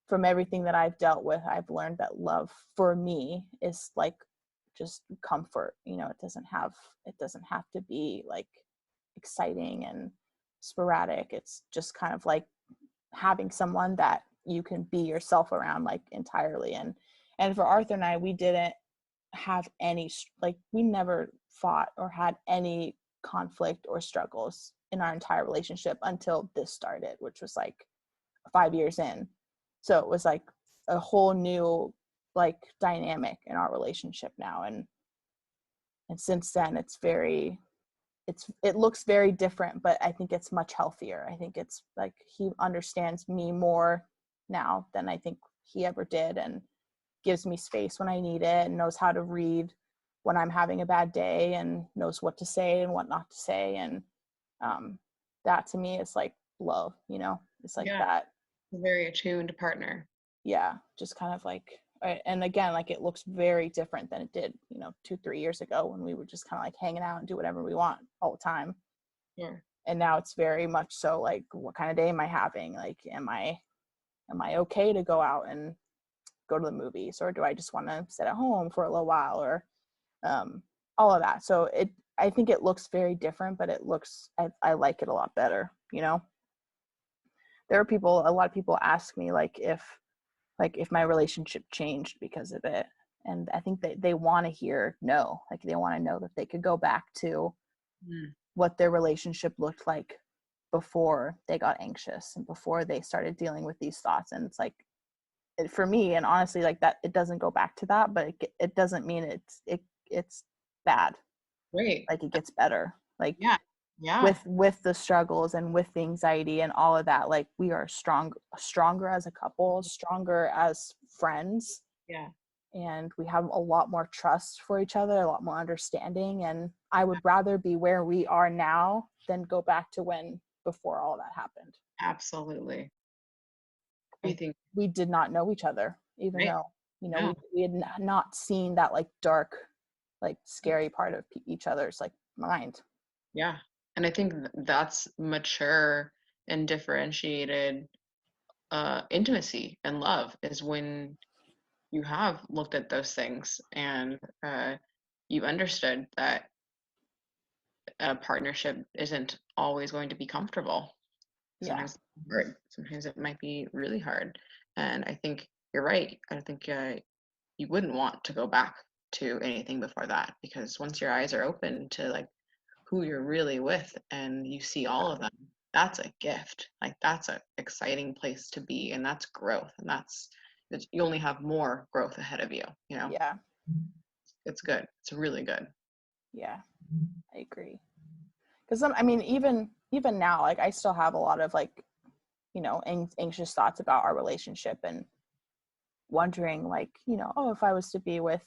from everything that I've dealt with, I've learned that love for me is like just comfort. You know, it doesn't have to be like exciting and sporadic. It's just kind of like having someone that you can be yourself around like entirely. And for Arthur and I, we didn't have any, like, we never fought or had any conflict or struggles in our entire relationship until this started, which was like 5 years in. So it was like a whole new like dynamic in our relationship now. And since then it looks very different, but I think it's much healthier. I think it's like he understands me more now than I think he ever did, and gives me space when I need it, and knows how to read when I'm having a bad day, and knows what to say and what not to say. And that to me is like love, you know, it's like that. A very attuned partner. Yeah, just kind of like, and again, like it looks very different than it did, you know, 2-3 years ago, when we were just kind of like hanging out and do whatever we want all the time. Yeah. And now it's very much so like, what kind of day am I having? Like, am I okay to go out and go to the movies, or do I just want to sit at home for a little while, or all of that. So I think it looks very different, but I like it a lot better, you know. A lot of people ask me like if my relationship changed because of it, and I think they want to hear no, like they want to know that they could go back to what their relationship looked like before they got anxious and before they started dealing with these thoughts. And it's like, for me, and honestly, like that, it doesn't go back to that, but it doesn't mean it's bad. Great. Like it gets better. Like yeah. with the struggles and with the anxiety and all of that, like we are stronger as a couple, stronger as friends. Yeah. And we have a lot more trust for each other, a lot more understanding. And I would rather be where we are now than go back to before all that happened. Absolutely. I think we did not know each other, even though, you know, we had not seen that like dark, like scary part of each other's like mind. Yeah. And I think that's mature and differentiated intimacy and love is when you have looked at those things and you understood that a partnership isn't always going to be comfortable. Yeah. Sometimes it's hard. Sometimes it might be really hard. And I think you're right. I think you wouldn't want to go back to anything before that, because once your eyes are open to like who you're really with and you see all of them, that's a gift. Like that's an exciting place to be, and that's growth, and you only have more growth ahead of you, you know. Yeah. It's good. It's really good. Yeah, I agree. Because I mean, even now, like I still have a lot of like, you know, anxious thoughts about our relationship, and wondering like, you know, oh, if I was to be with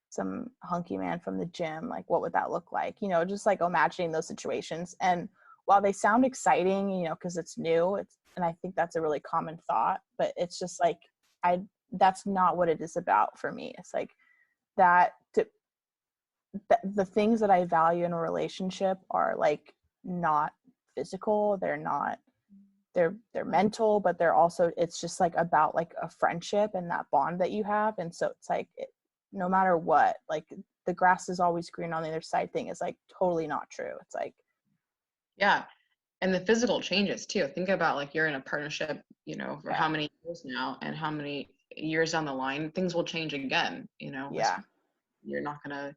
some hunky man from the gym, like what would that look like? You know, just like imagining those situations. And while they sound exciting, you know, because it's new, and I think that's a really common thought, but it's just like that's not what it is about for me. It's like that the things that I value in a relationship are like not physical, they're mental, but they're also, it's just like about like a friendship and that bond that you have. And so it's like no matter what, like the grass is always green on the other side thing is like totally not true. It's like, Yeah. And the physical changes too. Think about like you're in a partnership, you know, for how many years now, and how many years down the line things will change again, you know. yeah, You're not gonna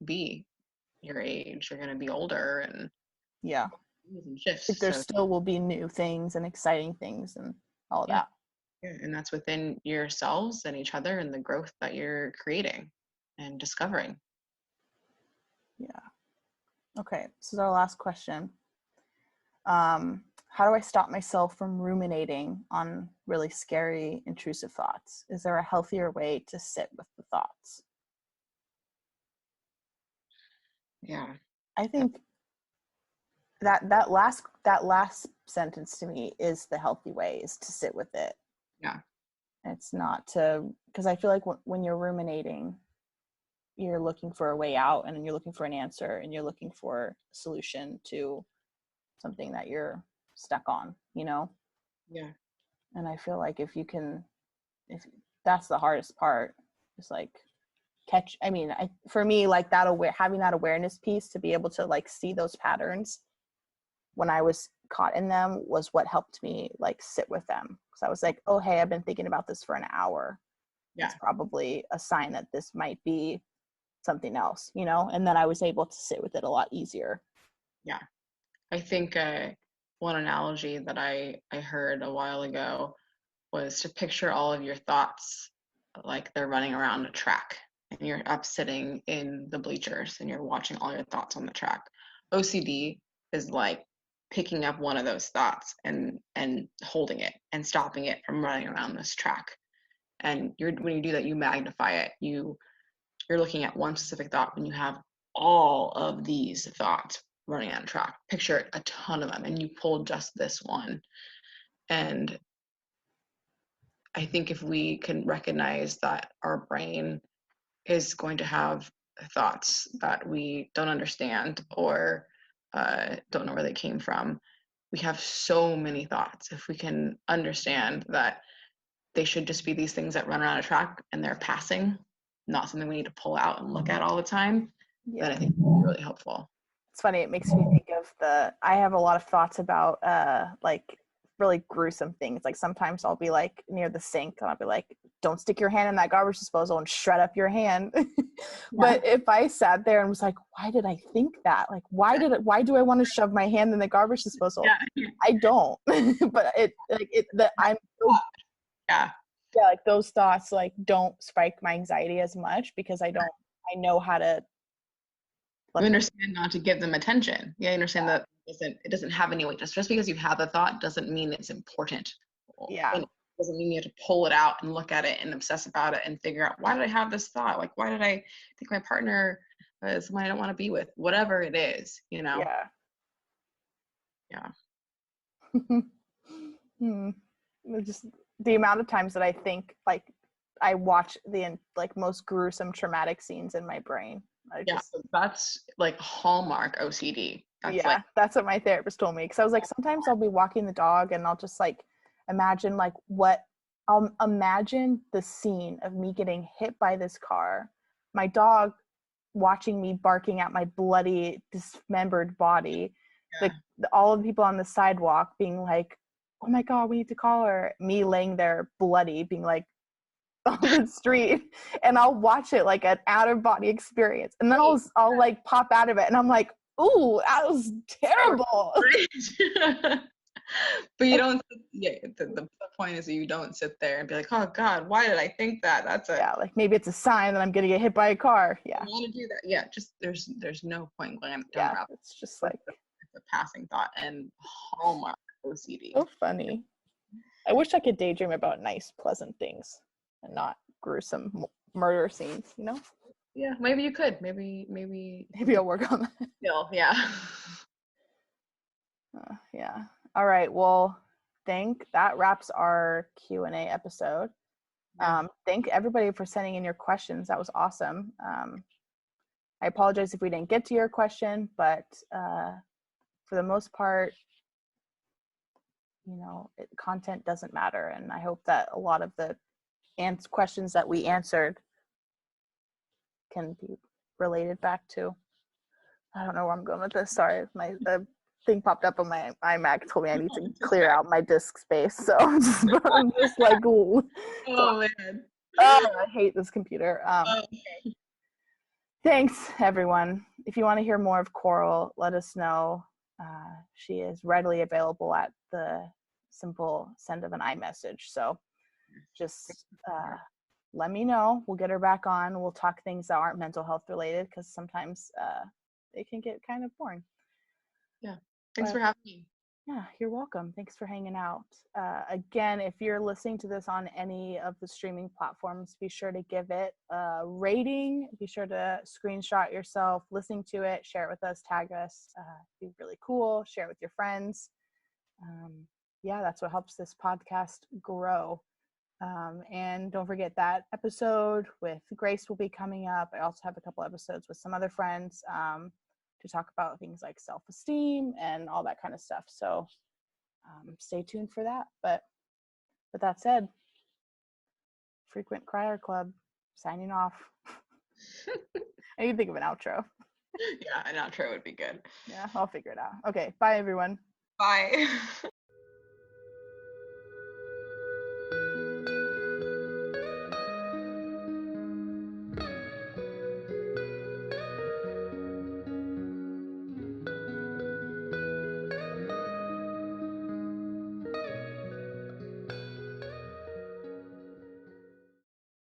be your age, you're gonna be older, and yeah, shifts. like there So still will be new things and exciting things and all of yeah, that. yeah, and that's within yourselves and each other and the growth that you're creating and discovering. Yeah. Okay, this is our last question. How do I stop myself from ruminating on really scary, intrusive thoughts? Is there a healthier way to sit with the thoughts? Yeah. I think that last sentence to me is the healthy way, is to sit with it. Yeah. It's not to, because I feel like when you're ruminating, you're looking for a way out, and you're looking for an answer, and you're looking for a solution to something that you're stuck on, you know? Yeah. And I feel like if that's the hardest part, is like for me, like having that awareness piece to be able to like see those patterns when I was caught in them was what helped me like sit with them. Because I was like, oh, hey, I've been thinking about this for an hour. Yeah. It's probably a sign that this might be something else, you know? And then I was able to sit with it a lot easier. Yeah. I think one analogy that I heard a while ago was to picture all of your thoughts like they're running around a track, and you're up sitting in the bleachers and you're watching all your thoughts on the track. OCD is like picking up one of those thoughts and holding it and stopping it from running around this track. And when you do that, you magnify it. You're looking at one specific thought when you have all of these thoughts running on a track. Picture a ton of them, and you pull just this one. And I think if we can recognize that our brain is going to have thoughts that we don't understand or don't know where they came from, we have so many thoughts. If we can understand that they should just be these things that run around a track and they're passing, not something we need to pull out and look at all the time, Yeah. then I think it would be really helpful. It's funny, it makes me think of I have a lot of thoughts about like really gruesome things. Like sometimes I'll be like near the sink and I'll be like, don't stick your hand in that garbage disposal and shred up your hand. But if I sat there and was like, why did I think that? Like, why do I want to shove my hand in the garbage disposal? Yeah. I don't. But Yeah. Yeah, like those thoughts like don't spike my anxiety as much because I know how to. You understand not to give them attention. Yeah, you understand that it doesn't have any weight. Just because you have a thought doesn't mean it's important. Yeah. It doesn't mean you have to pull it out and look at it and obsess about it and figure out, why did I have this thought? Like, why did I think my partner is someone I don't want to be with? Whatever it is, you know? Yeah. Yeah. Just the amount of times that I think like I watch the like most gruesome traumatic scenes in my brain. So that's like hallmark OCD. That's what my therapist told me, because I was like, sometimes I'll be walking the dog and I'll just like imagine like what I'll imagine the scene of me getting hit by this car, my dog watching me barking at my bloody, dismembered body, all of the people on the sidewalk being like, oh my God, we need to call her. Me laying there bloody, being like on the street, and I'll watch it like an out of body experience. And then I'll like pop out of it and I'm like, ooh, that was terrible. But you don't, the point is that you don't sit there and be like, oh God, why did I think that? Like maybe it's a sign that I'm gonna get hit by a car. Yeah. You want to do that. Yeah, just there's no point going down Yeah, the rabbit. it's just like It's a passing thought and hallmark OCD. so funny. I wish I could daydream about nice, pleasant things and not gruesome murder scenes, you know? Yeah, maybe you could. Maybe I'll work on that. still, yeah. Yeah. All right. Well, that wraps our Q&A episode. Thank everybody for sending in your questions. That was awesome. I apologize if we didn't get to your question, but for the most part, you know, content doesn't matter. And I hope that a lot of the questions that we answered can be related back to. I don't know where I'm going with this. Sorry, my thing popped up on my iMac, told me I need to clear out my disk space. So I'm just like, ooh. Oh man. Oh, I hate this computer. Thanks, everyone. If you want to hear more of Coral, let us know. She is readily available at the simple send of an iMessage. So just let me know. We'll get her back on. We'll talk things that aren't mental health related, because sometimes they can get kind of boring. Yeah. Thanks for having me. Yeah, you're welcome. Thanks for hanging out. Again, if you're listening to this on any of the streaming platforms, be sure to give it a rating. Be sure to screenshot yourself listening to it, share it with us, tag us. Be really cool. Share it with your friends. Yeah, that's what helps this podcast grow. And don't forget that episode with Grace will be coming up. I also have a couple episodes with some other friends to talk about things like self-esteem and all that kind of stuff. So stay tuned for that. But with that said, Frequent Crier Club signing off. I can think of an outro. Yeah, an outro would be good. Yeah, I'll figure it out. Okay, bye everyone. Bye.